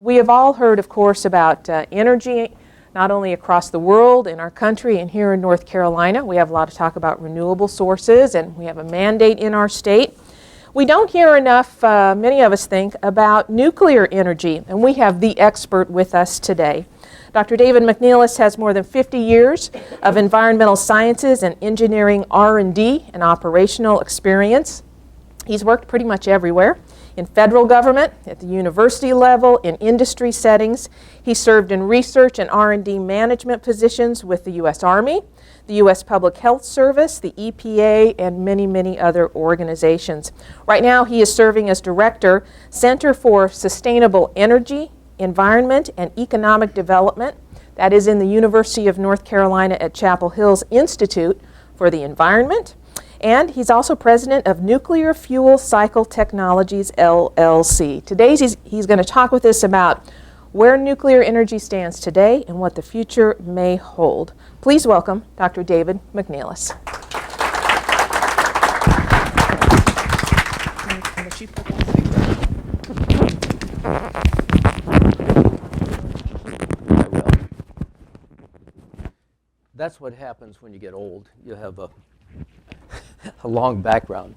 We have all heard, of course, about energy, not only across the world, in our country, and here in North Carolina. We have a lot of talk about renewable sources, and we have a mandate in our state. We don't hear enough, many of us think, about nuclear energy, and we have the expert with us today. Dr. David McNelis has more than 50 years of environmental sciences and engineering R&D and operational experience. He's worked pretty much everywhere, in federal government, at the university level, in industry settings. He served in research and R&D management positions with the U.S. Army, the U.S. Public Health Service, the EPA, and many, many other organizations. Right now, he is serving as Director, Center for Sustainable Energy, Environment, and Economic Development. That is in the University of North Carolina at Chapel Hill's Institute for the Environment. And he's also president of Nuclear Fuel Cycle Technologies, LLC. Today, he's going to talk with us about where nuclear energy stands today and what the future may hold. Please welcome Dr. David McNelis. That's what happens when you get old. You have a long background.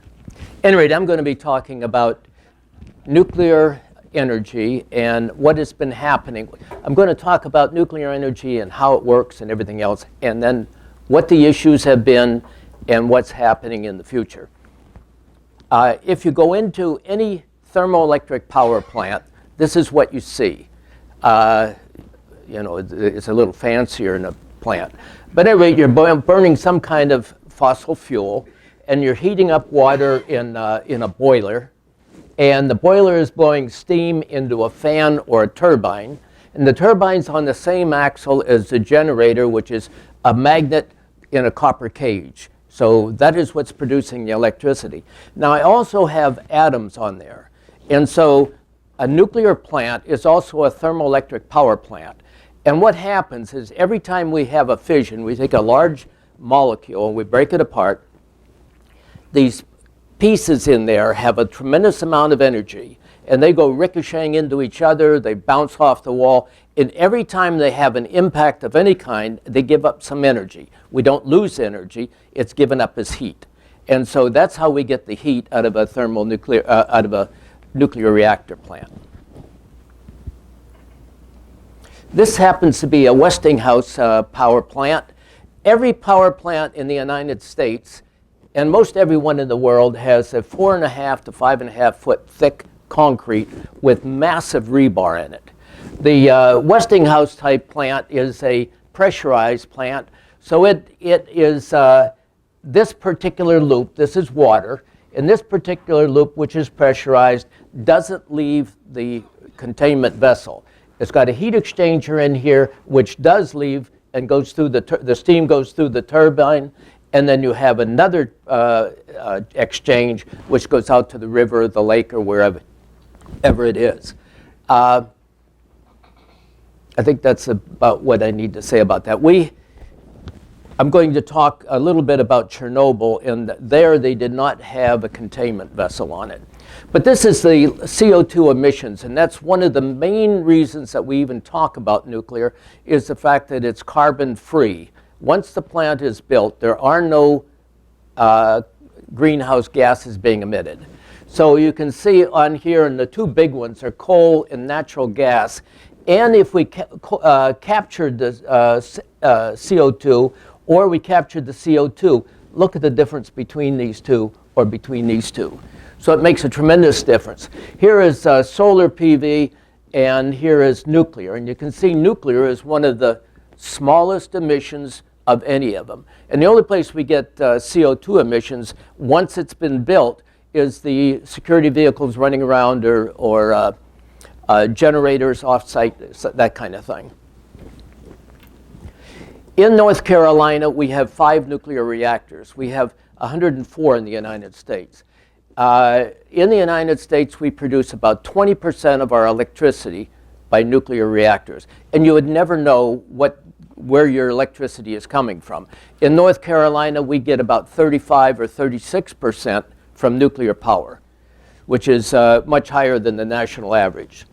Anyway, I'm going to be talking about nuclear energy and what has been happening. I'm going to talk about nuclear energy and how it works and everything else, and then what the issues have been and what's happening in the future. If you go into any thermoelectric power plant, this is what you see. It's a little fancier in a plant. But anyway, you're burning some kind of fossil fuel, and you're heating up water in a boiler, and the boiler is blowing steam into a fan or a turbine, and the turbine's on the same axle as the generator, which is a magnet in a copper cage. So that is what's producing the electricity. Now, I also have atoms on there, and so a nuclear plant is also a thermoelectric power plant. And what happens is every time we have a fission, we take a large molecule and we break it apart. These pieces in there have a tremendous amount of energy, and they go ricocheting into each other, they bounce off the wall, and every time they have an impact of any kind, they give up some energy. We don't lose energy, it's given up as heat. And so that's how we get the heat out of a nuclear reactor plant. This happens to be a Westinghouse power plant. Every power plant in the United States, and most everyone in the world, has a 4.5 to 5.5 foot thick concrete with massive rebar in it. The Westinghouse type plant is a pressurized plant, so it is this particular loop. This is water, and this particular loop, which is pressurized, doesn't leave the containment vessel. It's got a heat exchanger in here, which does leave and goes through the steam goes through the turbine, and then you have another exchange which goes out to the river, the lake, or wherever it is. I think that's about what I need to say about that. I'm going to talk a little bit about Chernobyl, and there they did not have a containment vessel on it. But this is the CO2 emissions, and that's one of the main reasons that we even talk about nuclear, is the fact that it's carbon-free. Once the plant is built, there are no greenhouse gases being emitted. So you can see on here, and the two big ones are coal and natural gas. And if we captured the CO2, or we captured the CO2, look at the difference between these two, or between these two. So it makes a tremendous difference. Here is solar PV, and here is nuclear. And you can see nuclear is one of the smallest emissions of any of them. And the only place we get CO2 emissions, once it's been built, is the security vehicles running around, or generators off-site, that kind of thing. In North Carolina, we have 5 nuclear reactors. We have 104 in the United States. In the United States, we produce about 20% of our electricity by nuclear reactors. And you would never know where your electricity is coming from. In North Carolina, we get about 35 or 36% from nuclear power, which is much higher than the national average.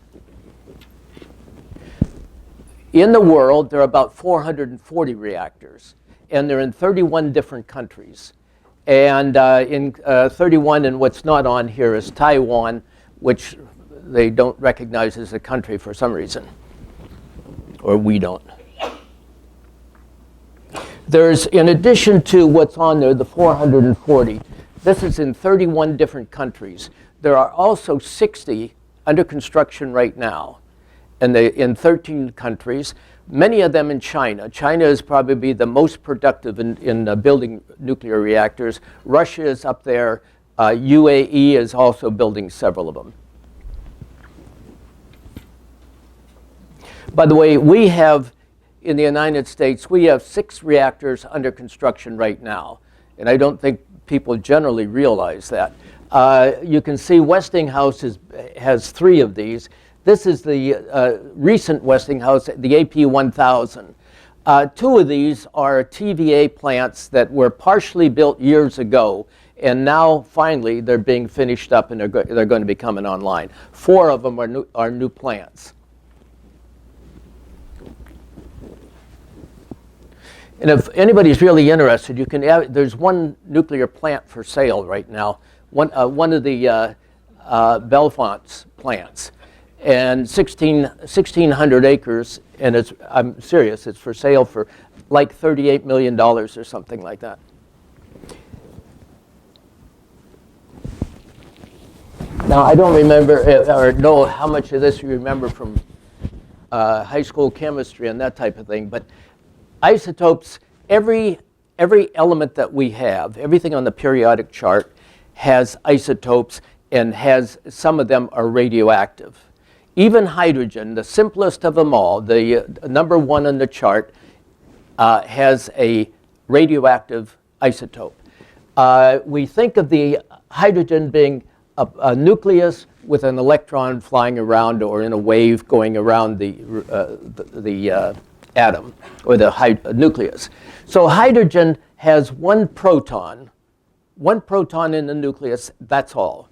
In the world, there are about 440 reactors, and they're in 31 different countries. And in 31, and what's not on here is Taiwan, which they don't recognize as a country for some reason, or we don't. There's, in addition to what's on there, the 440, this is in 31 different countries. There are also 60 under construction right now, and in 13 countries, many of them in China. China is probably the most productive in building nuclear reactors. Russia is up there. UAE is also building several of them. By the way, we have, in the United States, we have 6 reactors under construction right now. And I don't think people generally realize that. You can see Westinghouse has 3 of these. This is the recent Westinghouse, the AP1000. 2 of these are TVA plants that were partially built years ago, and now finally they're being finished up and they're going to be coming online. 4 of them are new plants. And if anybody's really interested, you can there's one nuclear plant for sale right now, one of the Bellefonte's plants, and 1,600 acres, and I'm serious, it's for sale for like $38 million or something like that. Now, I don't remember or know how much of this you remember from high school chemistry and that type of thing, but isotopes, every element that we have, everything on the periodic chart has isotopes, and some of them are radioactive. Even hydrogen, the simplest of them all, the number 1 on the chart, has a radioactive isotope. We think of the hydrogen being a nucleus with an electron flying around or in a wave going around the atom or the nucleus. So hydrogen has 1 proton in the nucleus, that's all.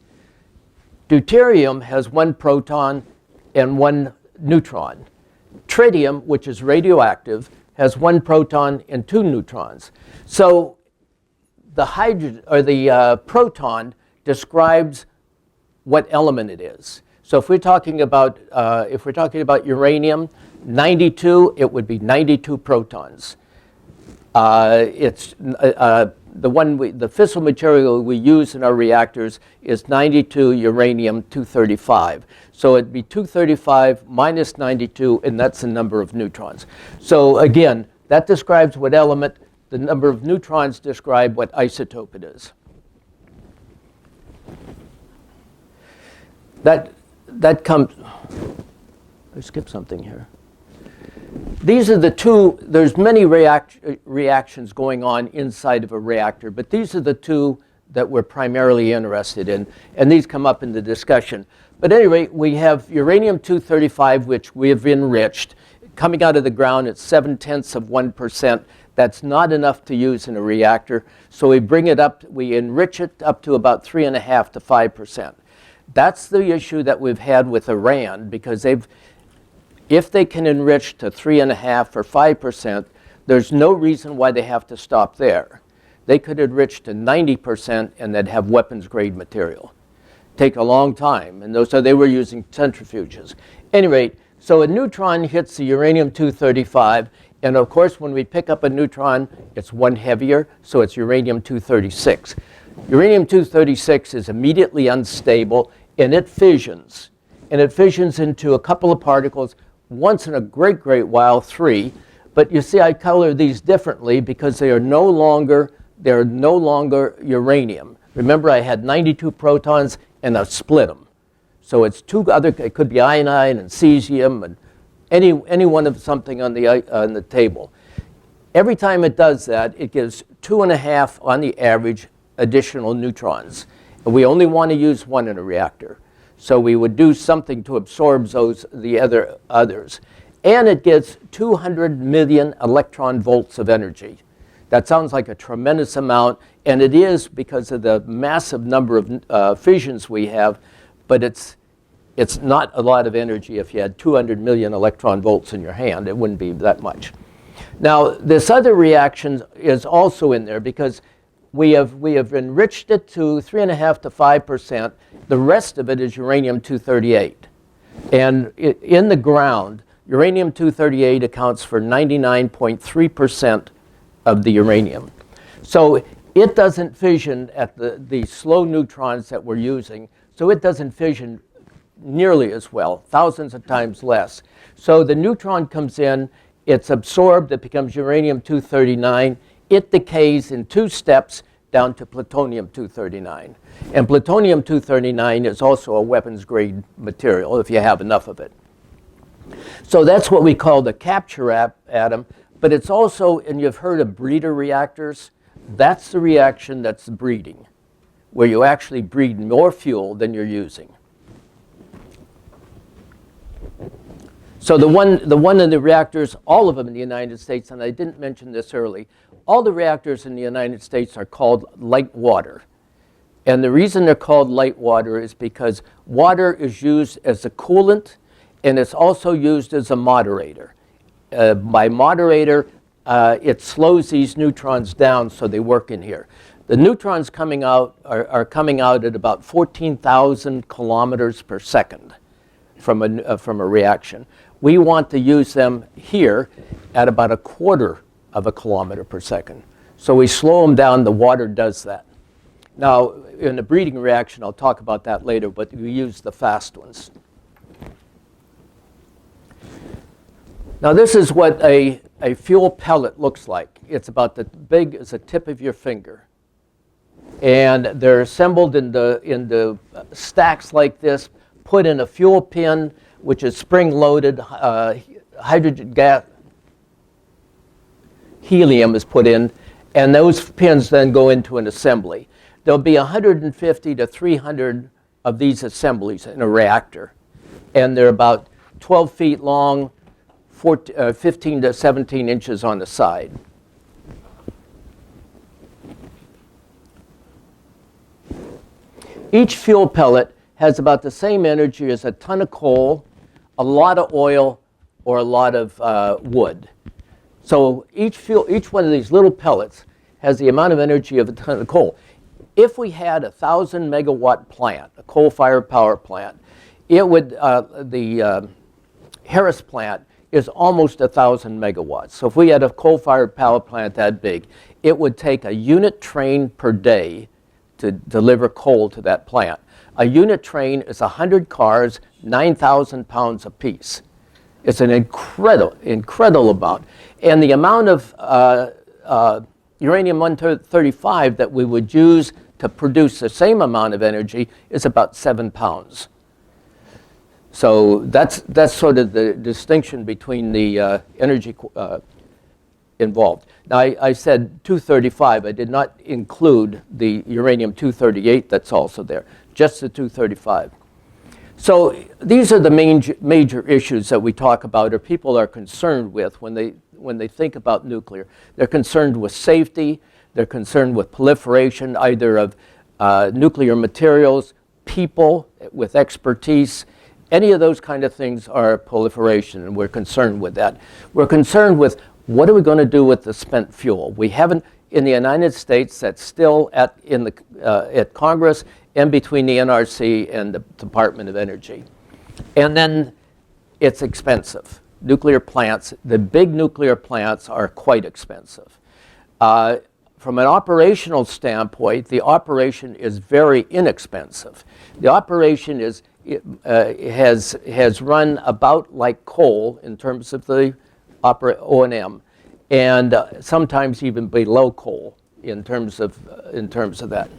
Deuterium has 1 proton and 1 neutron. Tritium, which is radioactive, has 1 proton and 2 neutrons. So the hydrogen or the proton describes what element it is. So if we're talking about uranium, 92, it would be 92 protons. The fissile material we use in our reactors is 92 uranium-235. So it'd be 235 minus 92, and that's the number of neutrons. So again, that describes what element. The number of neutrons describe what isotope it is. That comes. I skipped something here. These are the 2, there's many reactions going on inside of a reactor, but these are the 2 that we're primarily interested in, and these come up in the discussion. But at any rate, we have uranium-235, which we have enriched. Coming out of the ground at 0.7%. That's not enough to use in a reactor, so we bring it up, we enrich it up to about 3.5 to 5%. That's the issue that we've had with Iran, because if they can enrich to 3.5 or 5%, there's no reason why they have to stop there. They could enrich to 90% and they'd have weapons-grade material. Take a long time, and so they were using centrifuges. At any rate, so a neutron hits the uranium-235, and of course when we pick up a neutron, it's 1 heavier, so it's uranium-236. Uranium-236 is immediately unstable, and it fissions. And it fissions into a couple of particles, once in a great while, 3. But you see I color these differently because they are no longer uranium. Remember, I had 92 protons and I split them. So it's it could be iodine and cesium and any one of something on the table. Every time it does that, it gives 2.5 on the average additional neutrons. And we only want to use 1 in a reactor. So we would do something to absorb the others. And it gets 200 million electron volts of energy. That sounds like a tremendous amount, and it is because of the massive number of fissions we have, but It's not a lot of energy. If you had 200 million electron volts in your hand, it wouldn't be that much. Now, this other reaction is also in there because we have enriched it to 3.5 to 5%. The rest of it is uranium-238. And in the ground, uranium-238 accounts for 99.3% of the uranium. So it doesn't fission at the slow neutrons that we're using, so it doesn't fission nearly as well, thousands of times less. So the neutron comes in, it's absorbed, it becomes uranium-239. It decays in 2 steps down to plutonium-239. And plutonium-239 is also a weapons-grade material if you have enough of it. So that's what we call the capture atom, but it's also, and you've heard of breeder reactors, that's the reaction that's breeding, where you actually breed more fuel than you're using. So the one in the reactors, all of them in the United States, and I didn't mention this early, all the reactors in the United States are called light water. And the reason they're called light water is because water is used as a coolant, and it's also used as a moderator. By moderator, it slows these neutrons down so they work in here. The neutrons coming out are coming out at about 14,000 kilometers per second from a reaction. We want to use them here at about 1/4 of a kilometer per second. So we slow them down, the water does that. Now, in the breeding reaction, I'll talk about that later, but we use the fast ones. Now, this is what a fuel pellet looks like. It's about as big as the tip of your finger. And they're assembled in the stacks like this, put in a fuel pin, which is spring-loaded. Hydrogen gas, helium is put in, and those pins then go into an assembly. There'll be 150 to 300 of these assemblies in a reactor, and they're about 12 feet long, 15 to 17 inches on the side. Each fuel pellet has about the same energy as a ton of coal, a lot of oil, or a lot of wood. So each one of these little pellets has the amount of energy of a ton of coal. If we had a 1,000 megawatt plant, a coal-fired power plant, it would the Harris plant is almost 1,000 megawatts. So if we had a coal-fired power plant that big, it would take a unit train per day to deliver coal to that plant. A unit train is 100 cars, 9,000 pounds apiece. It's an incredible amount. And the amount of uranium-135 that we would use to produce the same amount of energy is about 7 pounds. So that's sort of the distinction between the energy involved. Now, I said 235. I did not include the uranium-238 that's also there, just the 235. So these are the major issues that we talk about or people are concerned with when they think about nuclear. They're concerned with safety. They're concerned with proliferation, either of nuclear materials, people with expertise. Any of those kind of things are proliferation, and we're concerned with that. We're concerned with what are we going to do with the spent fuel? We haven't, in the United States, that's still at Congress and between the NRC and the Department of Energy. And then it's expensive. Nuclear plants, the big nuclear plants are quite expensive. From an operational standpoint, the operation is very inexpensive. The operation has run about like coal in terms of the O&M, and sometimes even below coal in terms of that.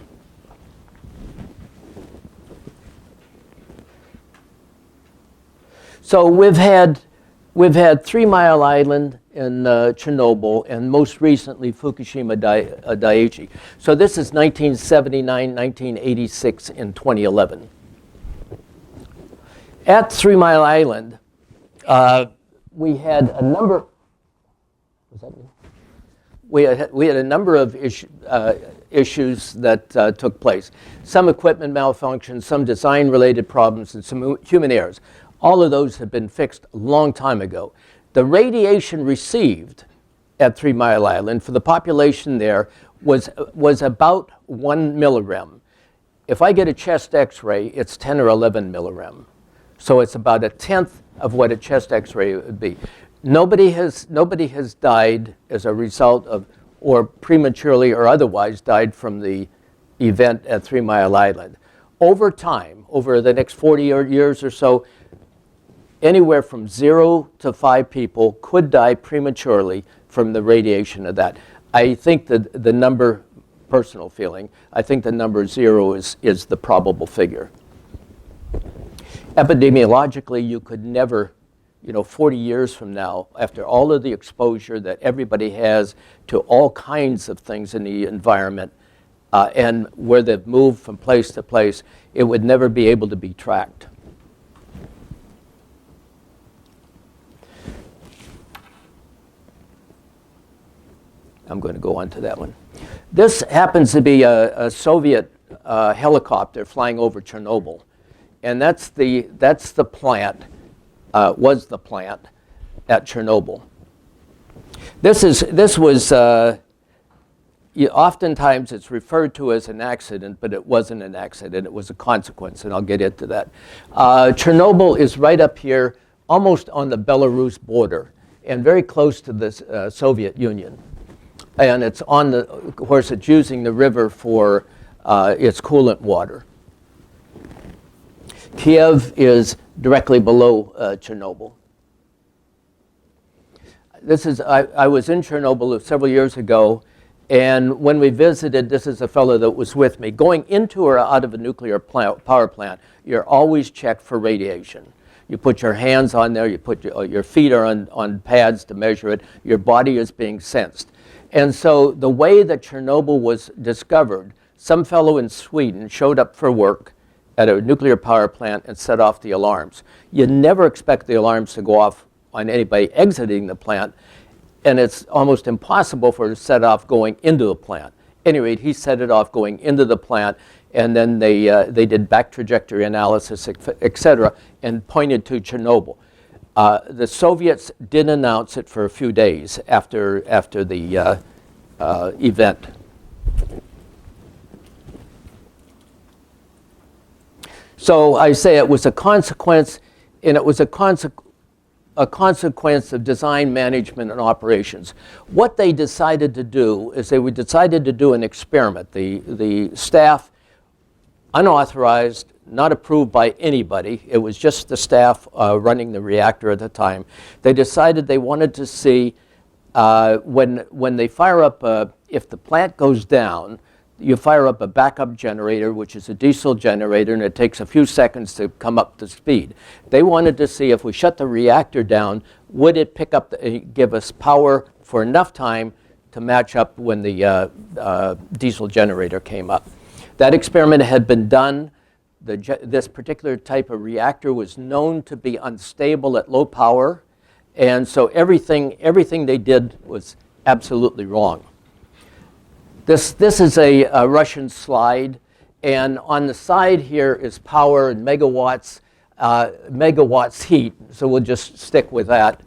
So we've had 3 Mile Island in Chernobyl, and most recently Fukushima Daiichi. So this is 1979, 1986, and 2011. At 3 Mile Island, we had a number. Was that me? We had a number of issues that took place. Some equipment malfunctions, some design-related problems, and some human errors. All of those have been fixed a long time ago. The radiation received at 3 Mile Island for the population there was about 1 millirem. If I get a chest x-ray, it's 10 or 11 millirem. So it's about a tenth of what a chest x-ray would be. Nobody has died as a result of, or prematurely or otherwise died from the event at 3 Mile Island. Over time, over the next 40 years or so, anywhere from 0 to 5 people could die prematurely from the radiation of that. I think that the number, personal feeling, I think the number 0 is the probable figure. Epidemiologically, you could never, 40 years from now, after all of the exposure that everybody has to all kinds of things in the environment, and where they've moved from place to place, it would never be able to be tracked. I'm going to go on to that one. This happens to be a Soviet helicopter flying over Chernobyl. And that's the plant, was the plant at Chernobyl. This was, oftentimes it's referred to as an accident, but it wasn't an accident. It was a consequence, and I'll get into that. Chernobyl is right up here, almost on the Belarus border, and very close to the Soviet Union. And it's of course, it's using the river for its coolant water. Kiev is directly below Chernobyl. I was in Chernobyl several years ago, and when we visited, this is a fellow that was with me. Going into or out of a nuclear power plant, you're always checked for radiation. You put your hands on there, you put your feet are on pads to measure it, your body is being sensed. And so the way that Chernobyl was discovered, some fellow in Sweden showed up for work at a nuclear power plant and set off the alarms. You never expect the alarms to go off on anybody exiting the plant, and it's almost impossible for it to set off going into the plant. At any rate, he set it off going into the plant, and then they did back trajectory analysis, et cetera, and pointed to Chernobyl. The Soviets did announce it for a few days after the event. So I say it was a consequence, and it was a consequence of design, management, and operations. What they decided to do is they decided to do an experiment. The staff, unauthorized, not approved by anybody. It was just the staff running the reactor at the time. They decided they wanted to see when they fire up, if the plant goes down, you fire up a backup generator, which is a diesel generator, and it takes a few seconds to come up to speed. They wanted to see if we shut the reactor down, would it pick up, give us power for enough time to match up when the diesel generator came up. That experiment had been done. This particular type of reactor was known to be unstable at low power, and so everything they did was absolutely wrong. This is a Russian slide, and on the side here is power in megawatts, megawatts heat, so we'll just stick with that.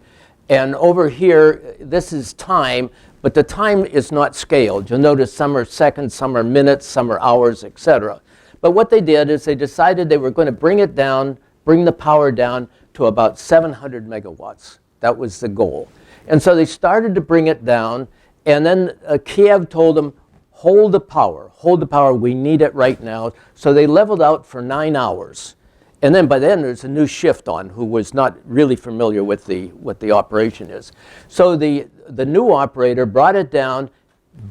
And over here, this is time, but the time is not scaled. You'll notice some are seconds, some are minutes, some are hours, etc. But what they did is they decided they were going to bring it down, bring the power down to about 700 megawatts. That was the goal. And so they started to bring it down, and then Kiev told them, hold the power, we need it right now. So they leveled out for 9 hours. And then by then there's a new shift on who was not really familiar with what the operation is. So the new operator brought it down,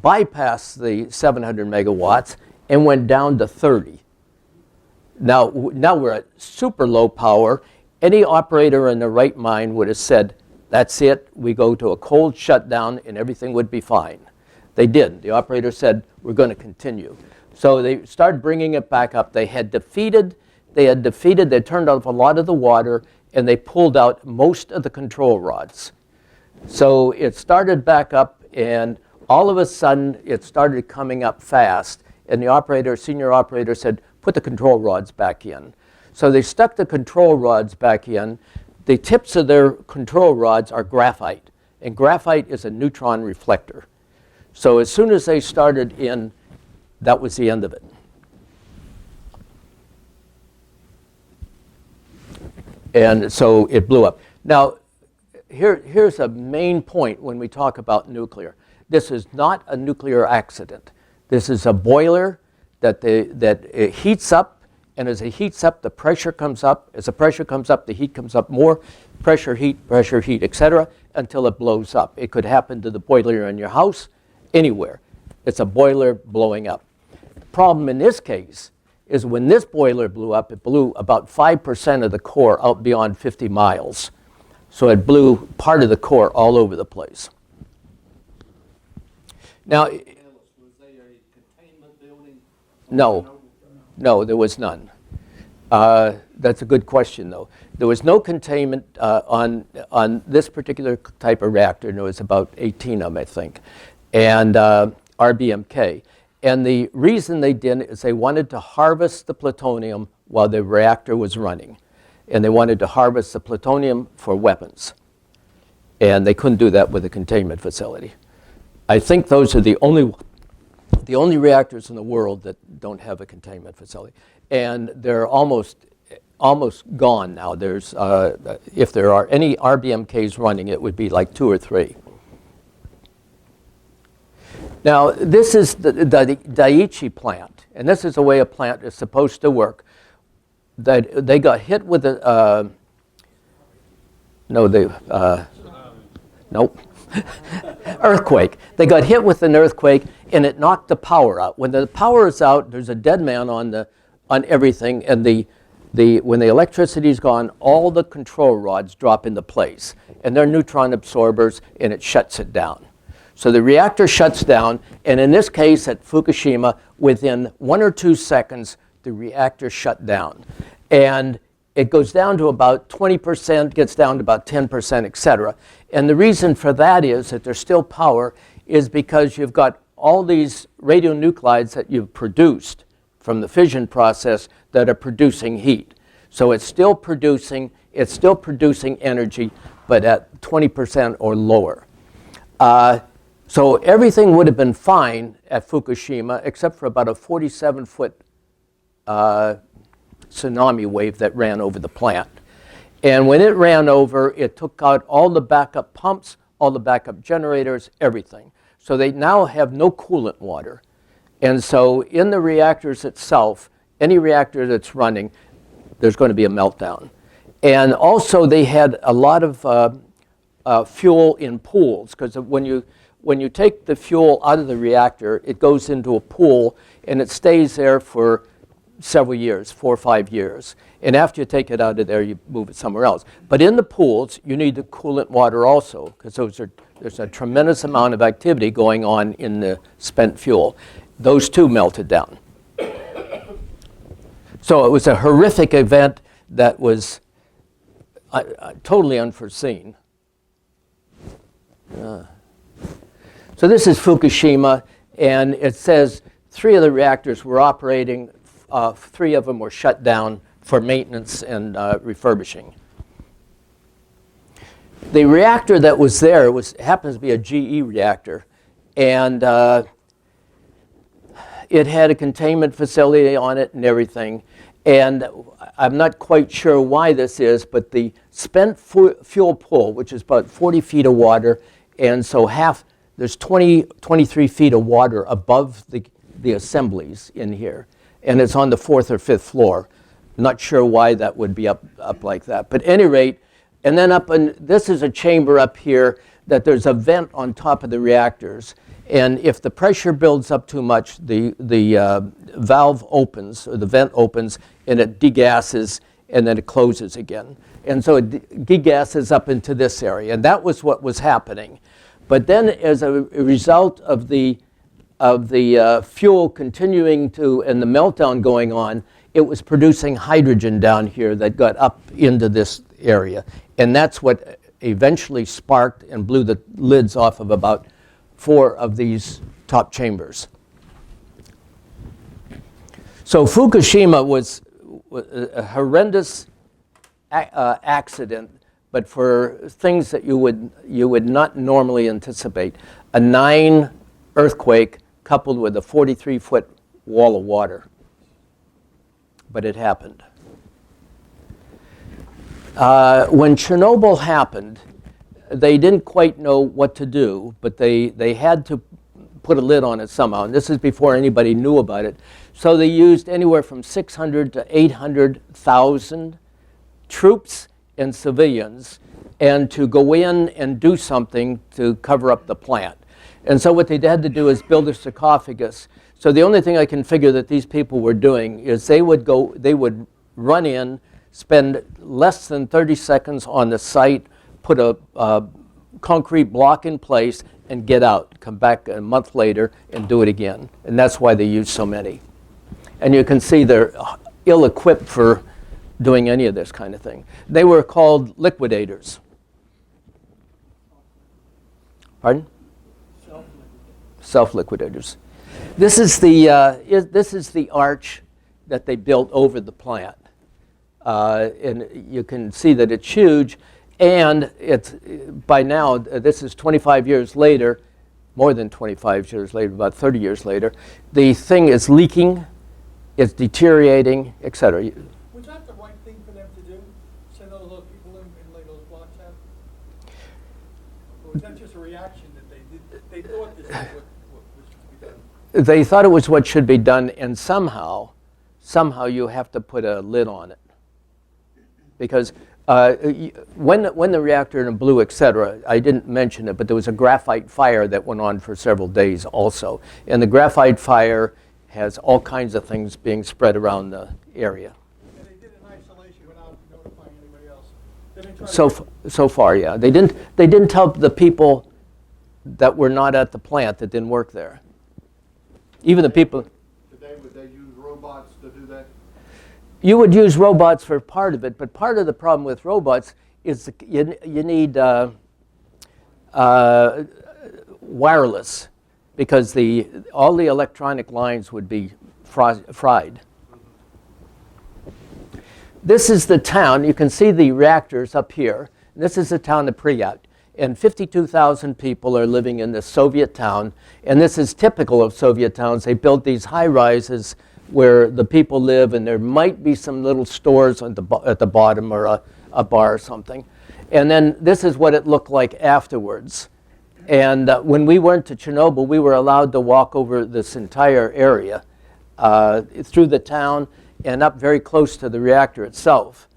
bypassed the 700 megawatts, and went down to 30. Now we're at super low power. Any operator in their right mind would have said, that's it, we go to a cold shutdown and everything would be fine. They didn't. The operator said, we're going to continue. So they started bringing it back up. They turned off a lot of the water, and they pulled out most of the control rods. So it started back up, and all of a sudden, it started coming up fast, and the senior operator said, put the control rods back in. So they stuck the control rods back in. The tips of their control rods are graphite, and graphite is a neutron reflector. So as soon as they started in, that was the end of it. And so it blew up. Now, here's a main point when we talk about nuclear. This is not a nuclear accident. This is a boiler that it heats up, and as it heats up, the pressure comes up. As the pressure comes up, the heat comes up more. Pressure, heat, etc., until it blows up. It could happen to the boiler in your house, anywhere. It's a boiler blowing up. The problem in this case is when this boiler blew up, it blew about 5% of the core out beyond 50 miles. So it blew part of the core all over the place. Now, Was there a containment building? no, there was none. That's a good question, though. There was no containment on this particular type of reactor, and there was about 18 of them, I think, and RBMK. And the reason they didn't is they wanted to harvest the plutonium while the reactor was running. And they wanted to harvest the plutonium for weapons. And they couldn't do that with a containment facility. I think those are the only reactors in the world that don't have a containment facility. And they're almost gone now. There's, if there are any RBMKs running, it would be like 2 or 3. Now, this is the Daiichi plant, and this is the way a plant is supposed to work. That they got hit with a earthquake. They got hit with an earthquake, and it knocked the power out. When the power is out, there's a dead man on everything, and when the electricity is gone, all the control rods drop into place, and they're neutron absorbers, and it shuts it down. So the reactor shuts down, and in this case at Fukushima, within 1 or 2 seconds, the reactor shut down. And it goes down to about 20%, gets down to about 10%, et cetera. And the reason for that is that there's still power is because you've got all these radionuclides that you've produced from the fission process that are producing heat. So it's still producing energy, but at 20% or lower. So everything would have been fine at Fukushima except for about a 47-foot tsunami wave that ran over the plant. And when it ran over, it took out all the backup pumps, all the backup generators, everything. So they now have no coolant water. And so in the reactors itself, any reactor that's running, there's going to be a meltdown. And also they had a lot of fuel in pools, because when you take the fuel out of the reactor, it goes into a pool, and it stays there for several years, 4 or 5 years. And after you take it out of there, you move it somewhere else. But in the pools, you need the coolant water also, because there's a tremendous amount of activity going on in the spent fuel. Those two melted down. So it was a horrific event that was totally unforeseen. So this is Fukushima, and it says 3 of the reactors were operating, 3 of them were shut down for maintenance and refurbishing. The reactor that was there happens to be a GE reactor, and it had a containment facility on it and everything. And I'm not quite sure why this is, but the spent fuel pool, which is about 40 feet of water, and so there's 23 feet of water above the assemblies in here. And it's on the 4th or 5th floor. Not sure why that would be up like that. But at any rate, and then this is a chamber up here that there's a vent on top of the reactors. And if the pressure builds up too much, the valve opens, or the vent opens, and it degasses, and then it closes again. And so it degasses up into this area. And that was what was happening. But then as a result of the fuel continuing to, and the meltdown going on, it was producing hydrogen down here that got up into this area. And that's what eventually sparked and blew the lids off of about 4 of these top chambers. So Fukushima was a horrendous accident, but for things that you would not normally anticipate. A 9 earthquake coupled with a 43-foot wall of water. But it happened. When Chernobyl happened, they didn't quite know what to do, but they had to put a lid on it somehow. And this is before anybody knew about it. So they used anywhere from 600 to 800,000 troops and civilians, and to go in and do something to cover up the plant. And so what they had to do is build a sarcophagus. So the only thing I can figure that these people were doing is they would run in, spend less than 30 seconds on the site, put a concrete block in place, and get out, come back a month later and do it again. And that's why they used so many. And you can see they're ill-equipped for doing any of this kind of thing. They were called liquidators. Pardon? Self-liquidators. This is the arch that they built over the plant. And you can see that it's huge. And it's, by now, this is 25 years later, more than 25 years later, about 30 years later. The thing is leaking, it's deteriorating, et cetera. Was that the right thing for them to do? Send those little people in lay those blocks out? Or was that just a reaction that they did? They thought this is what was to be done? They thought it was what should be done, and somehow you have to put a lid on it. Because when the reactor blew, et cetera, I didn't mention it, but there was a graphite fire that went on for several days also. And the graphite fire has all kinds of things being spread around the area. And they did it in isolation without notifying anybody else. They didn't try So far, yeah. They didn't tell the people that were not at the plant that didn't work there. Even the people. Today, would they use robots to do that? You would use robots for part of it, but part of the problem with robots is you need wireless, because all the electronic lines would be fried. This is the town. You can see the reactors up here. This is the town of Pripyat. And 52,000 people are living in this Soviet town. And this is typical of Soviet towns. They built these high-rises where the people live, and there might be some little stores at the bottom, or a bar or something. And then this is what it looked like afterwards. And when we went to Chernobyl, we were allowed to walk over this entire area through the town and up very close to the reactor itself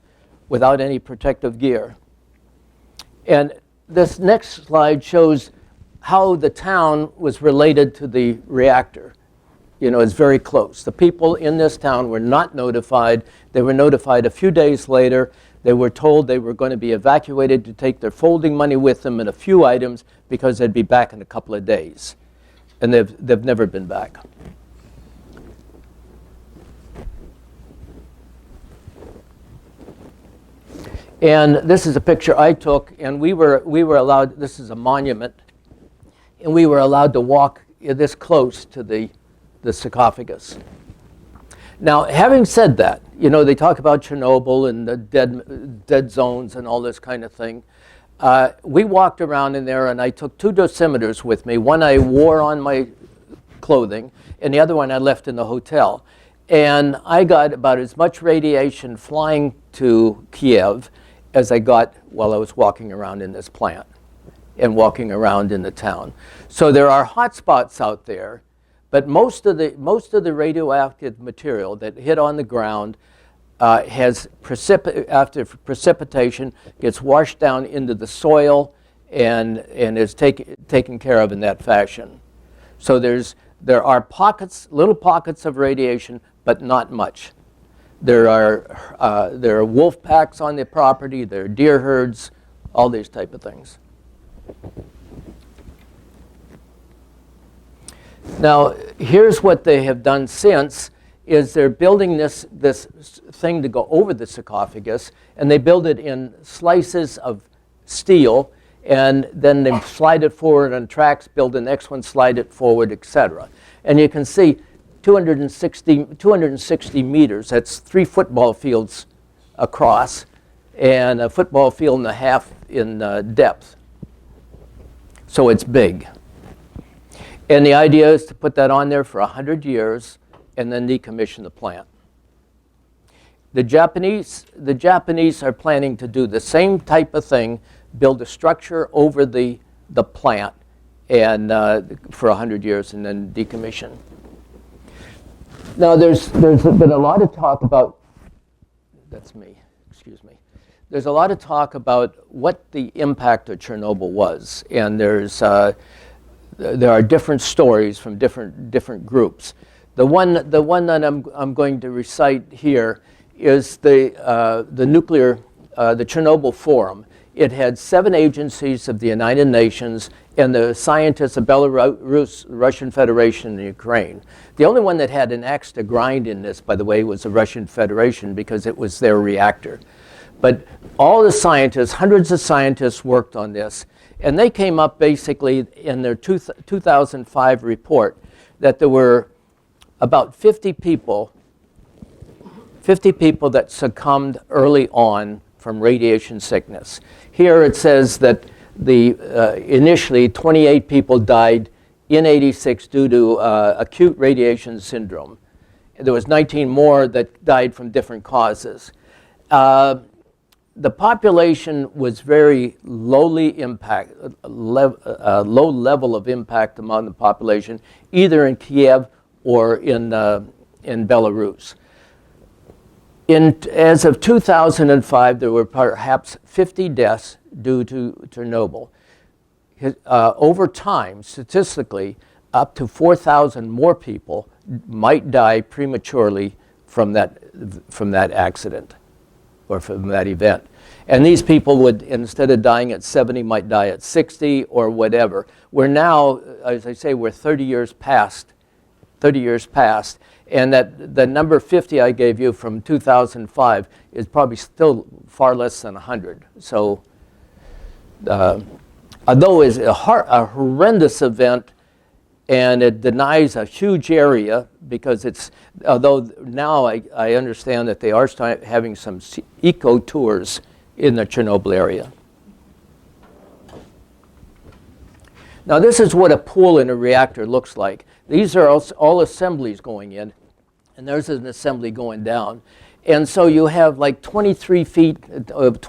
without any protective gear. And this next slide shows how the town was related to the reactor. You know, it's very close. The people in this town were not notified. They were notified a few days later. They were told they were going to be evacuated to take their folding money with them and a few items, because they'd be back in a couple of days. And they've never been back. And this is a picture I took, and we were allowed, this is a monument, and we were allowed to walk this close to the sarcophagus. Now, having said that, you know, they talk about Chernobyl and the dead zones and all this kind of thing. We walked around in there, and I took 2 dosimeters with me. One I wore on my clothing, and the other one I left in the hotel. And I got about as much radiation flying to Kiev as I got while I was walking around in this plant and walking around in the town. So there are hot spots out there, but most of the radioactive material that hit on the ground after precipitation gets washed down into the soil and is taken care of in that fashion. So there are little pockets of radiation, but not much. There are wolf packs on the property. There are deer herds, all these type of things. Now, here's what they have done since, is they're building this thing to go over the sarcophagus, and they build it in slices of steel, And then they slide it forward on tracks, build the next one, slide it forward, etc. And you can see 260 meters, that's 3 football fields across, and a football field and a half in depth. So it's big. And the idea is to put that on there for 100 years and then decommission the plant. The Japanese are planning to do the same type of thing, build a structure over the plant and for 100 years and then decommission. Now there's been a lot of talk about, that's me, excuse me. There's a lot of talk about what the impact of Chernobyl was, and there are different stories from different groups. The one that I'm going to recite here is the Chernobyl Forum. It had 7 agencies of the United Nations and the scientists of Belarus, Russian Federation, and Ukraine. The only one that had an axe to grind in this, by the way, was the Russian Federation because it was their reactor. But all the scientists, hundreds of scientists worked on this, and they came up basically in their 2005 report that there were about 50 people that succumbed early on from radiation sickness. Here it says that initially 28 people died in '86 due to acute radiation syndrome. There was 19 more that died from different causes. The population was very low level of impact among the population, either in Kiev or in Belarus. As of 2005, there were perhaps 50 deaths due to Chernobyl. Over time, statistically, up to 4,000 more people might die prematurely from that accident or from that event. And these people would, instead of dying at 70, might die at 60 or whatever. We're now, as I say, we're 30 years past, and that the number 50 I gave you from 2005 is probably still far less than 100. So although it's a horrendous event, and it denies a huge area because although now I understand that they are having some eco tours in the Chernobyl area. Now this is what a pool in a reactor looks like. These are all assemblies going in, and there's an assembly going down. And so you have like 20 feet of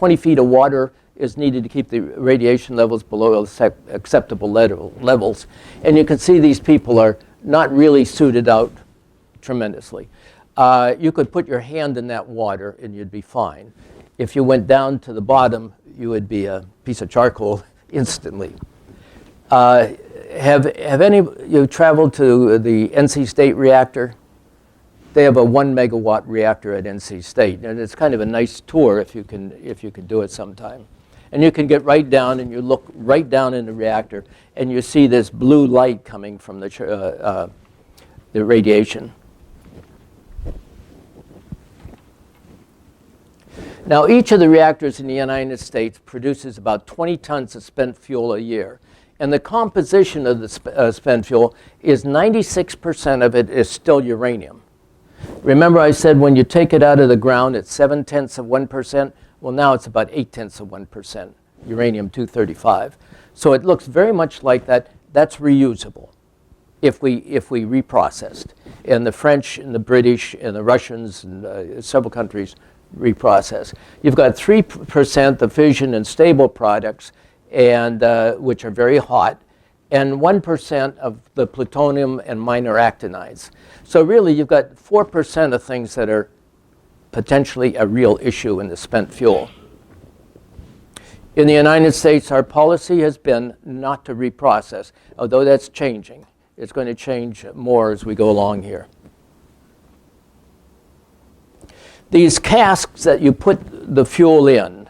water is needed to keep the radiation levels below acceptable levels. And you can see these people are not really suited out tremendously. You could put your hand in that water and you'd be fine. If you went down to the bottom, you would be a piece of charcoal instantly. Have any of you traveled to the NC State reactor? They have a 1 megawatt reactor at NC State, and it's kind of a nice tour if you can do it sometime. And you can get right down and you look right down in the reactor and you see this blue light coming from the radiation. Now each of the reactors in the United States produces about 20 tons of spent fuel a year. And the composition of the spent fuel is 96% of it is still uranium. Remember I said when you take it out of the ground it's 0.7%? Well, now it's about 0.8%, uranium-235. So it looks very much like that. That's reusable if we reprocessed. And the French and the British and the Russians and several countries reprocess. You've got 3% of fission and stable products, and which are very hot, and 1% of the plutonium and minor actinides. So really you've got 4% of things that are potentially a real issue in the spent fuel. In the United States, our policy has been not to reprocess, although that's changing. It's going to change more as we go along here. These casks that you put the fuel in,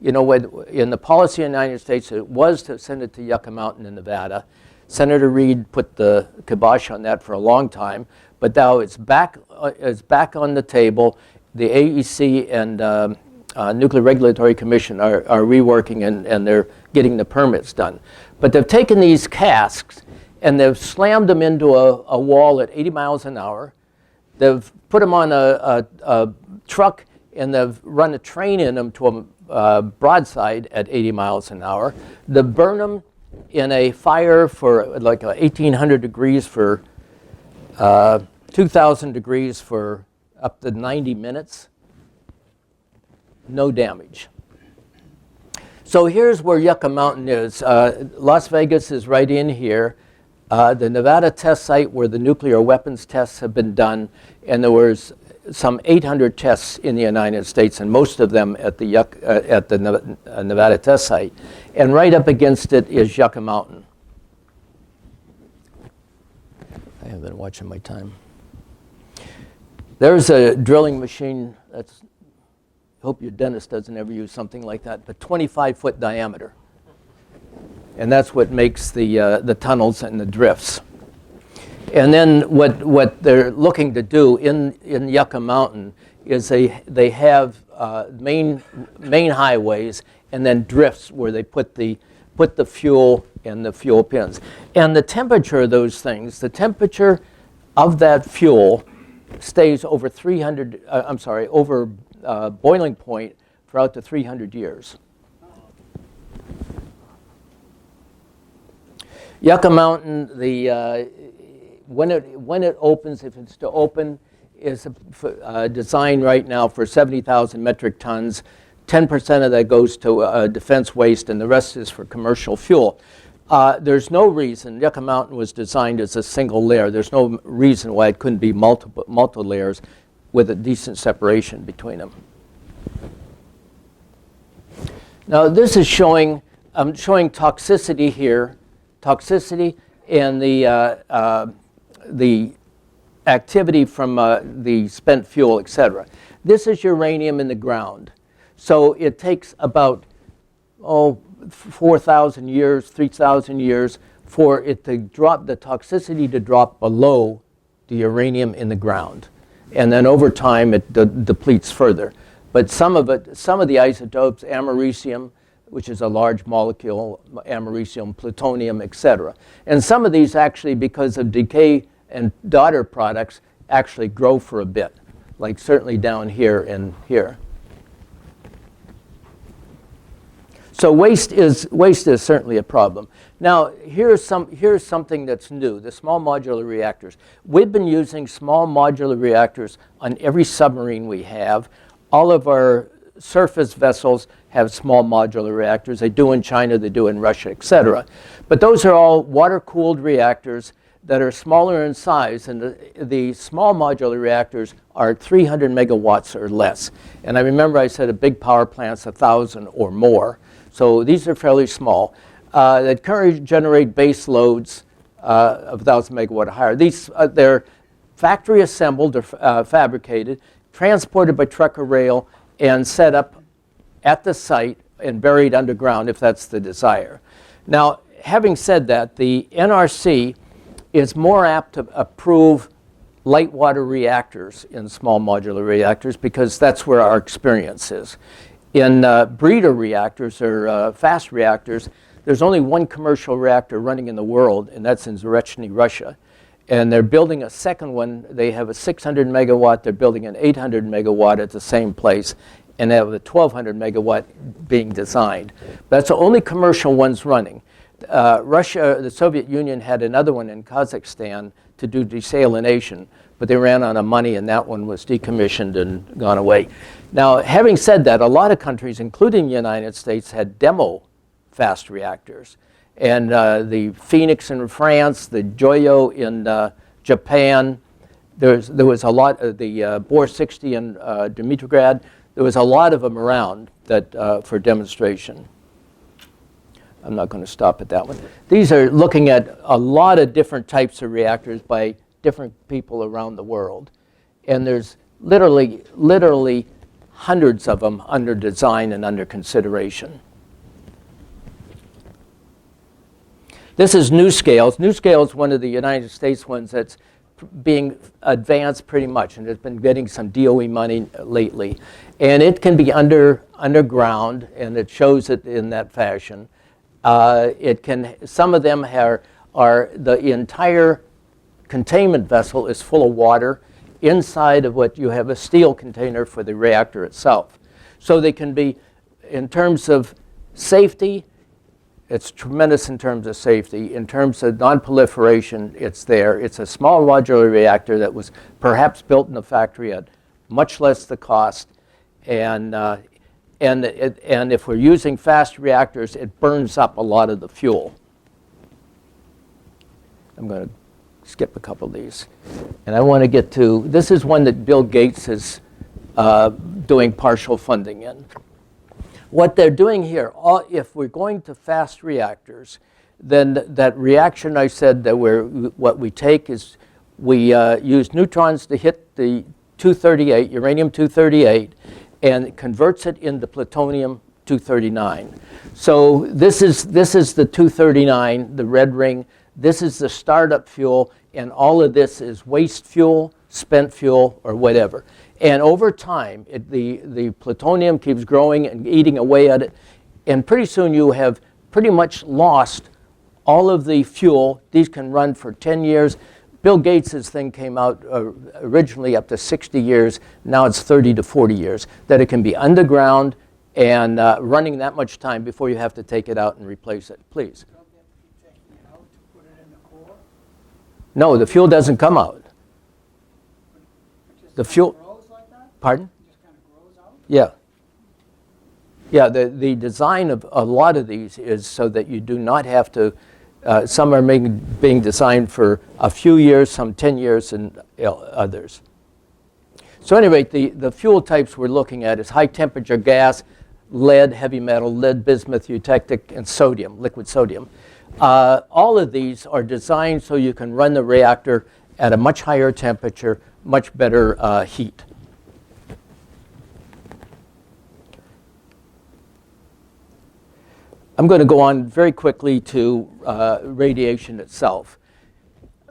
you know, in the policy in the United States, it was to send it to Yucca Mountain in Nevada. Senator Reid put the kibosh on that for a long time, but now it's back on the table. The AEC and Nuclear Regulatory Commission are reworking, and they're getting the permits done. But they've taken these casks and they've slammed them into a wall at 80 miles an hour. They've put them on a truck and they've run a train in them to a broadside at 80 miles an hour. They burn them in a fire for like 1,800 degrees for 2,000 degrees for up to 90 minutes. No damage. So here's where Yucca Mountain is. Las Vegas is right in here. The Nevada test site where the nuclear weapons tests have been done, and there was some 800 tests in the United States, and most of them at the Nevada test site. And right up against it is Yucca Mountain. I have been watching my time. There's a drilling machine that's, hope your dentist doesn't ever use something like that, but 25-foot diameter. And that's what makes the tunnels and the drifts. And then what they're looking to do in Yucca Mountain is they have main highways and then drifts where they put the fuel and the fuel pins. And the temperature of those things, the temperature of that fuel stays over over boiling point for out to 300 years. Yucca Mountain, when it opens, if it's to open, is designed right now for 70,000 metric tons. 10% of that goes to defense waste, and the rest is for commercial fuel. There's no reason, Yucca Mountain was designed as a single layer. There's no reason why it couldn't be multiple layers with a decent separation between them. Now this is showing, I'm showing toxicity here, toxicity and the activity from the spent fuel, etc. This is uranium in the ground. So it takes about 4,000 years, 3,000 years for it to drop, the toxicity to drop below the uranium in the ground. And then over time it depletes further. But some of the isotopes, americium, which is a large molecule, americium, plutonium, etc. And some of these actually, because of decay and daughter products, actually grow for a bit, like certainly down here and here. So waste is certainly a problem. Now here's something that's new, the small modular reactors. We've been using small modular reactors on every submarine we have. All of our surface vessels have small modular reactors. They do in China, they do in Russia, etc. But those are all water-cooled reactors that are smaller in size, and the small modular reactors are 300 megawatts or less. And I remember I said a big power plant's 1,000 or more. So these are fairly small. That currently generate base loads of 1,000 megawatt or higher. These they're factory assembled or fabricated, transported by truck or rail, and set up at the site and buried underground if that's the desire. Now, having said that, the NRC is more apt to approve light water reactors in small modular reactors because that's where our experience is. In breeder reactors or fast reactors, there's only one commercial reactor running in the world, and that's in Zarechny, Russia. And they're building a second one. They have a 600 megawatt. They're building an 800 megawatt at the same place, and they have a 1,200 megawatt being designed. That's the only commercial ones running. Russia, the Soviet Union had another one in Kazakhstan to do desalination, but they ran out of money, and that one was decommissioned and gone away. Now, having said that, a lot of countries, including the United States, had demo fast reactors. And the Phoenix in France, the Joyo in Japan, there was a lot of the Bor 60 in Dimitrograd. There was a lot of them around that for demonstration. I'm not going to stop at that one. These are looking at a lot of different types of reactors by different people around the world. And there's literally hundreds of them under design and under consideration. This is NewScale. NewScale is one of the United States ones that's being advanced pretty much, and it's been getting some DOE money lately. And it can be underground, and it shows it in that fashion. Some of them are the entire containment vessel is full of water. Inside of what you have a steel container for the reactor itself. So they can be, in terms of safety, it's tremendous in terms of safety. In terms of non-proliferation, it's there. It's a small modular reactor that was perhaps built in a factory at much less the cost. And if we're using fast reactors, it burns up a lot of the fuel. I'm going to skip a couple of these. And I want to get to, this is one that Bill Gates is doing partial funding in. What they're doing here, if we're going to fast reactors, then that reaction I said that what we take is we use neutrons to hit the 238, uranium-238, and it converts it into plutonium-239. So this is the 239, the red ring. This is the startup fuel, and all of this is waste fuel, spent fuel, or whatever. And over time, the plutonium keeps growing and eating away at it, and pretty soon you have pretty much lost all of the fuel. These can run for 10 years. Bill Gates' thing came out originally up to 60 years. Now it's 30 to 40 years, that it can be underground and running that much time before you have to take it out and replace it. Please. Don't they have to keep taking it out to put it in the core? No, the fuel doesn't come out. The fuel, Grows like that? pardon? It just kind of grows out? Yeah. Yeah, the design of a lot of these is so that you do not have to, some are being designed for a few years, some 10 years, and others. So at any rate, the fuel types we're looking at is high temperature gas, lead, heavy metal, lead, bismuth, eutectic, and sodium, liquid sodium. All of these are designed so you can run the reactor at a much higher temperature, much better heat. I'm going to go on very quickly to radiation itself.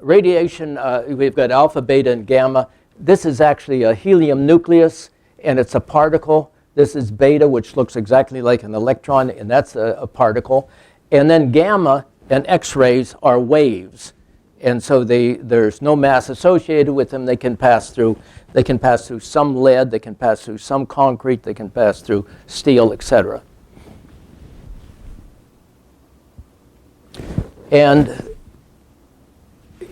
Radiation, we've got alpha, beta, and gamma. This is actually a helium nucleus, and it's a particle. This is beta, which looks exactly like an electron, and that's a particle. And then gamma and X-rays are waves. And so there's no mass associated with them. They can pass through some lead, they can pass through some concrete, they can pass through steel, etc. And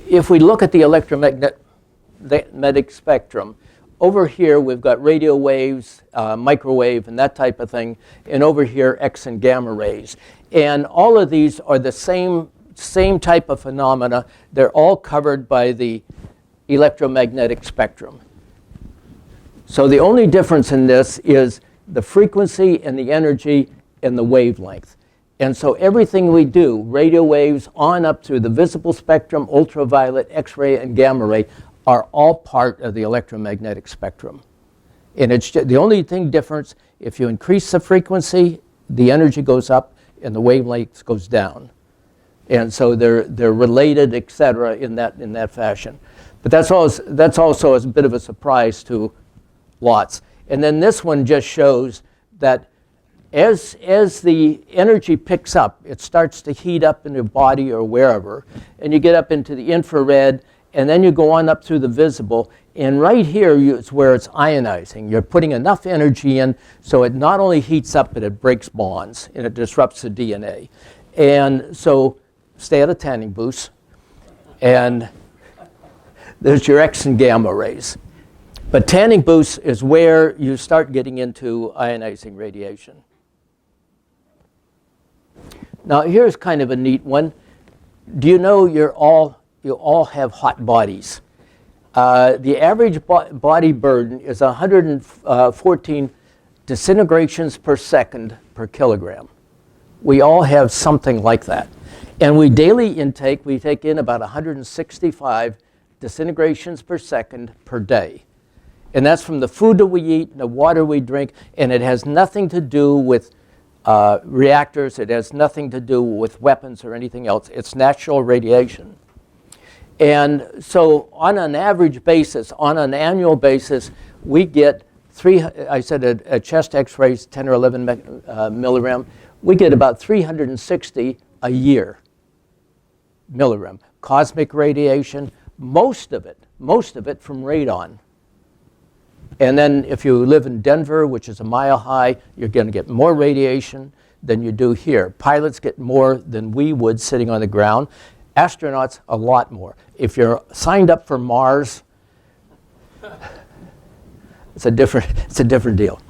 if we look at the electromagnetic spectrum, over here we've got radio waves, microwave, and that type of thing, and over here X and gamma rays. And all of these are the same type of phenomena. They're all covered by the electromagnetic spectrum. So the only difference in this is the frequency and the energy and the wavelength. And so everything we do, radio waves on up through the visible spectrum, ultraviolet, X-ray, and gamma ray, are all part of the electromagnetic spectrum. And it's just, the only thing difference, if you increase the frequency, the energy goes up and the wavelength goes down. And so they're related, et cetera, in that fashion. But that's also a bit of a surprise to lots. And then this one just shows that as the energy picks up, it starts to heat up in your body or wherever, and you get up into the infrared, and then you go on up through the visible, and right here is where it's ionizing. You're putting enough energy in so it not only heats up, but it breaks bonds, and it disrupts the DNA. And so stay out of tanning booths, and there's your X and gamma rays. But tanning booths is where you start getting into ionizing radiation. Now here's kind of a neat one. Do you know you all have hot bodies? The average body burden is 114 disintegrations per second per kilogram. We all have something like that. And we take in about 165 disintegrations per second per day. And that's from the food that we eat and the water we drink, and it has nothing to do with reactors, it has nothing to do with weapons or anything else. It's natural radiation. And so on an average basis, on an annual basis, we get a chest x-rays, 10 or 11 milligram. We get about 360 a year, millirem. Cosmic radiation, most of it from radon. And then if you live in Denver, which is a mile high, you're going to get more radiation than you do here. Pilots get more than we would sitting on the ground. Astronauts, a lot more. If you're signed up for Mars, it's a different deal.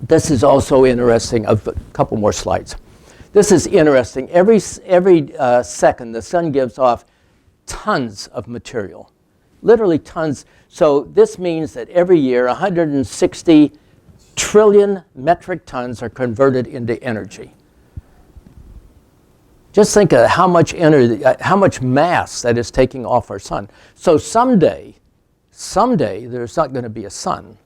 This is also interesting. A couple more slides. This is interesting. Every second, the sun gives off tons of material, literally tons. So this means that every year, 160 trillion metric tons are converted into energy. Just think of how much energy, how much mass that is taking off our sun. So someday, there's not going to be a sun.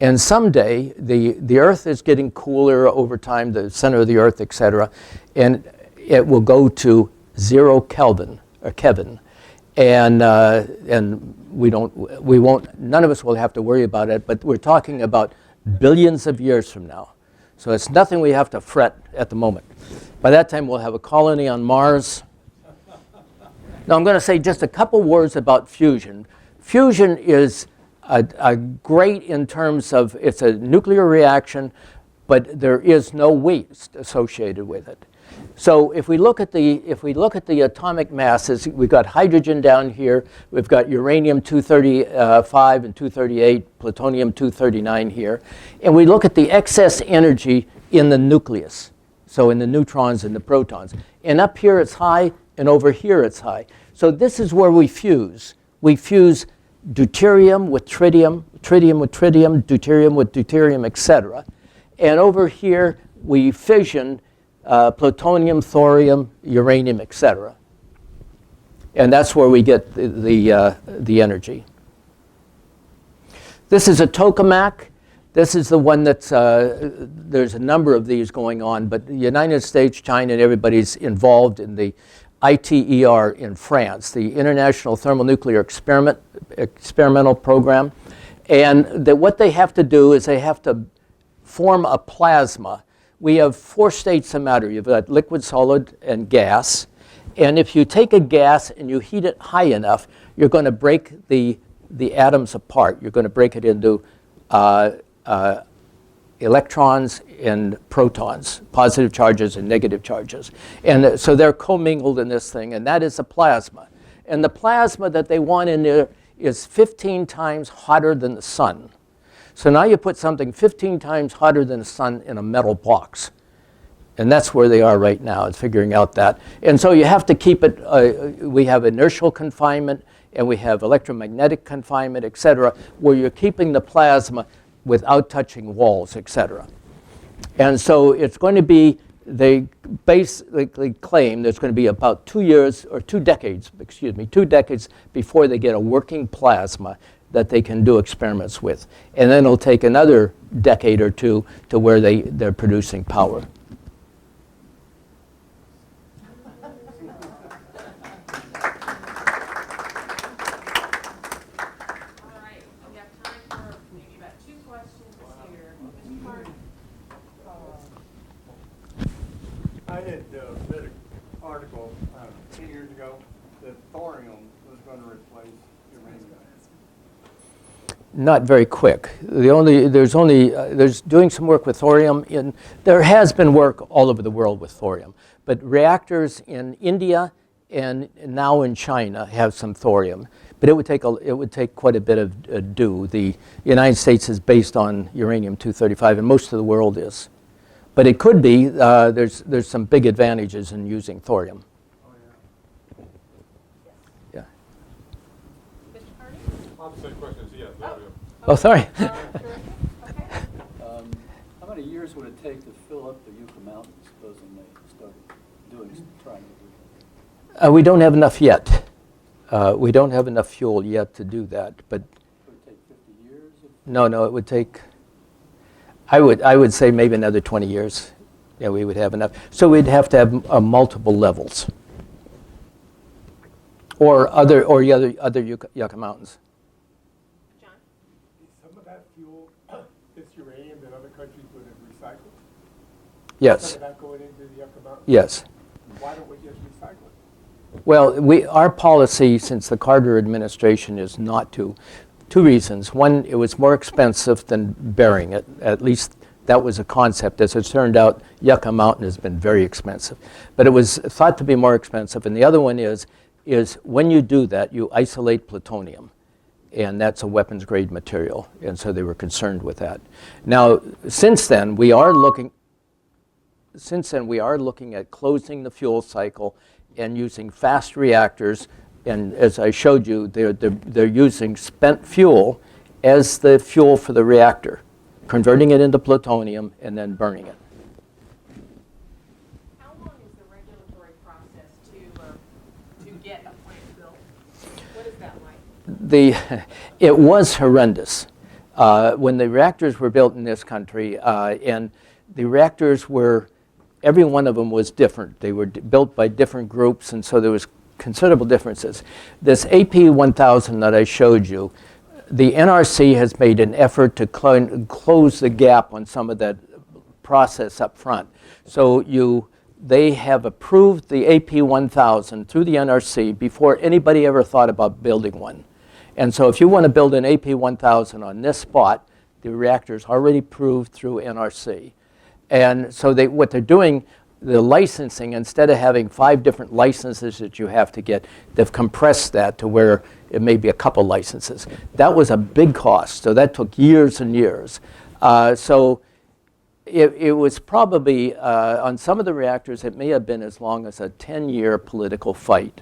And someday, the Earth is getting cooler over time, the center of the Earth, et cetera, and it will go to 0 Kelvin, or Kevin. And we won't, none of us will have to worry about it, but we're talking about billions of years from now. So it's nothing we have to fret at the moment. By that time, we'll have a colony on Mars. Now, I'm going to say just a couple words about fusion. Fusion is a great in terms of it's a nuclear reaction, but there is no waste associated with it. So if we look at the atomic masses, we've got hydrogen down here, we've got uranium 235 and 238, plutonium 239 here, and we look at the excess energy in the nucleus, so in the neutrons and the protons. And up here it's high, and over here it's high. So this is where we fuse. We fuse deuterium with tritium, tritium with tritium, deuterium with deuterium, etc. And over here we fission plutonium, thorium, uranium, etc. And that's where we get the energy. This is a tokamak. This is the one that's, there's a number of these going on, but the United States, China, and everybody's involved in the ITER in France, the International Thermonuclear Experimental Program. And what they have to do is they have to form a plasma. We have 4 states of matter. You've got liquid, solid, and gas. And if you take a gas and you heat it high enough, you're going to break the atoms apart. You're going to break it into electrons and protons, positive charges and negative charges. And so they're commingled in this thing, and that is a plasma. And the plasma that they want in there is 15 times hotter than the sun. So now you put something 15 times hotter than the sun in a metal box. And that's where they are right now, is figuring out that. And so you have to keep it, we have inertial confinement, and we have electromagnetic confinement, et cetera, where you're keeping the plasma without touching walls, et cetera. And so it's going to be, they basically claim there's going to be about 2 years, or 2 decades, excuse me, 2 decades before they get a working plasma that they can do experiments with. And then it'll take another decade or 2 to where they're producing power. I had read an article 10 years ago that thorium was going to replace uranium. Not very quick. There's doing some work with thorium. There has been work all over the world with thorium, but reactors in India and now in China have some thorium. But it would take quite a bit of do. The United States is based on uranium-235, and most of the world is. But it could be, there's some big advantages in using thorium. Oh, Yeah. Mr. Carney? Opposite questions, yeah, thorium. Oh, sorry. Okay. How many years would it take to fill up the Yucca Mountain, supposing they started trying to do that? We don't have enough yet. We don't have enough fuel yet to do that. But Would it take 50 years? no, it would take. I would say maybe another 20 years. Yeah, we would have enough. So we'd have to have multiple levels, or Yucca Mountains. John? Some of that fuel is Yes. Some of that going into the Yucca Mountain. Yes. Why don't we just recycle it? Well, our policy since the Carter administration is not to. Two reasons. One, it was more expensive than burying it. At least that was a concept. As it turned out, Yucca Mountain has been very expensive. But it was thought to be more expensive. And the other one is when you do that, you isolate plutonium. And that's a weapons grade material. And so they were concerned with that. Now, since then, we are looking at closing the fuel cycle and using fast reactors. And as I showed you, they're using spent fuel as the fuel for the reactor, converting it into plutonium and then burning it. How long is the regulatory process to get a plant built? What is that like? It was horrendous. When the reactors were built in this country, and the reactors were, every one of them was different. They were built by different groups, and so there was considerable differences. This AP1000 that I showed you, the NRC has made an effort to close the gap on some of that process up front. So they have approved the AP1000 through the NRC before anybody ever thought about building one. And so if you want to build an AP1000 on this spot, the reactor's already approved through NRC. And so what they're doing, the licensing, instead of having 5 different licenses that you have to get, they've compressed that to where it may be a couple licenses. That was a big cost, so that took years and years. So it was probably, on some of the reactors, it may have been as long as a 10-year political fight.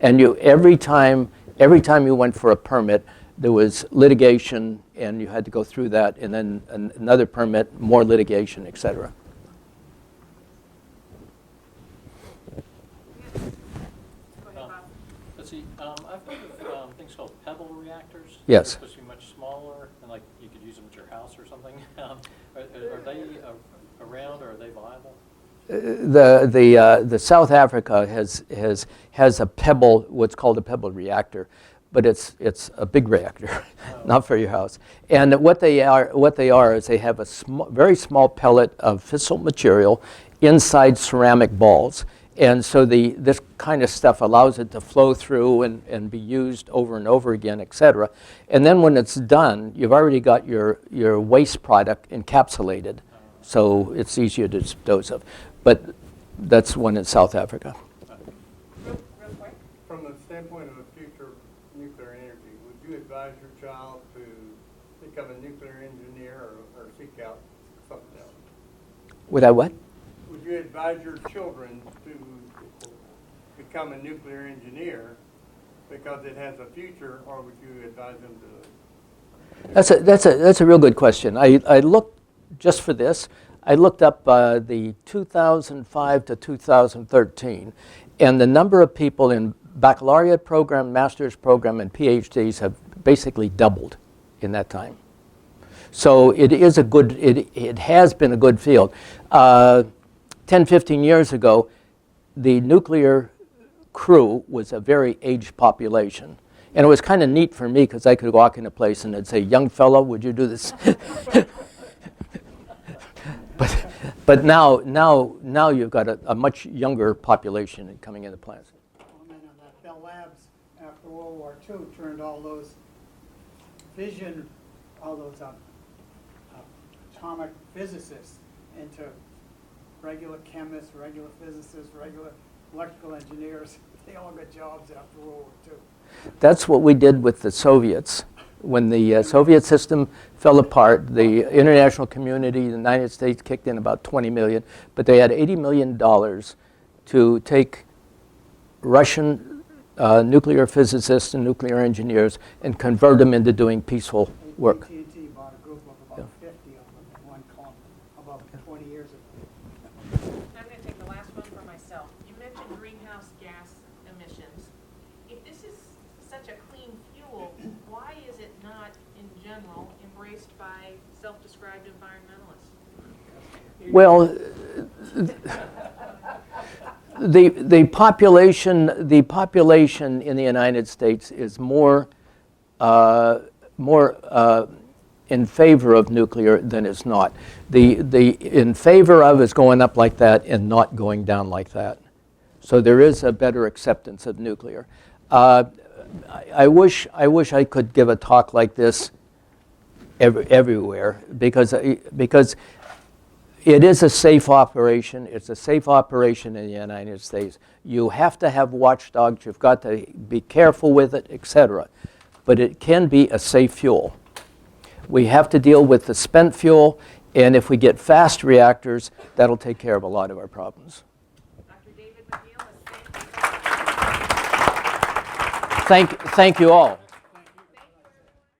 And every time you went for a permit, there was litigation, and you had to go through that, and then another permit, more litigation, et cetera. Let's see, I've heard of things called pebble reactors. Yes. They're supposed to be much smaller, and like you could use them at your house or something. Are they around, or are they viable? The South Africa has a pebble, what's called a pebble reactor, but it's a big reactor, not for your house. And what they are is they have a very small pellet of fissile material inside ceramic balls. And so this kind of stuff allows it to flow through and be used over and over again, et cetera. And then when it's done, you've already got your waste product encapsulated. So it's easier to dispose of. But that's one in South Africa. Real quick. From the standpoint of a future nuclear energy, would you advise your child to become a nuclear engineer or seek out something else? Would I what? Would you advise your children to become a nuclear engineer because it has a future, or would you advise them to? That's a real good question. I looked just for this. I looked up the 2005 to 2013, and the number of people in baccalaureate program, master's program, and PhDs have basically doubled in that time. So it is it has been a good field. 10, 15 years ago, the nuclear crew was a very aged population. And it was kind of neat for me because I could walk in a place and they'd say, "Young fellow, would you do this?" But now you've got a much younger population coming into plants. Bell Labs after World War II turned all those atomic physicists into regular chemists, regular physicists, regular electrical engineers. They all got jobs after World War II. That's what we did with the Soviets. When the Soviet system fell apart, the international community, the United States, kicked in about $20 million, but they had $80 million to take Russian nuclear physicists and nuclear engineers and convert them into doing peaceful work. AT&T bought a group of about 50 of them in one column about 20 years ago. I'm going to take the last one for myself. You mentioned greenhouse gas emissions. If this is such a clean fuel, why is it not, in general, embraced by self-described environmentalists? Well, the population in the United States is more in favor of nuclear than is not. The in favor of is going up like that and not going down like that. So there is a better acceptance of nuclear. I wish I could give a talk like this everywhere because it is a safe operation. It's a safe operation in the United States. You have to have watchdogs. You've got to be careful with it, etc. But it can be a safe fuel. We have to deal with the spent fuel, and if we get fast reactors, that'll take care of a lot of our problems. Dr. David McNelis, Thank you all.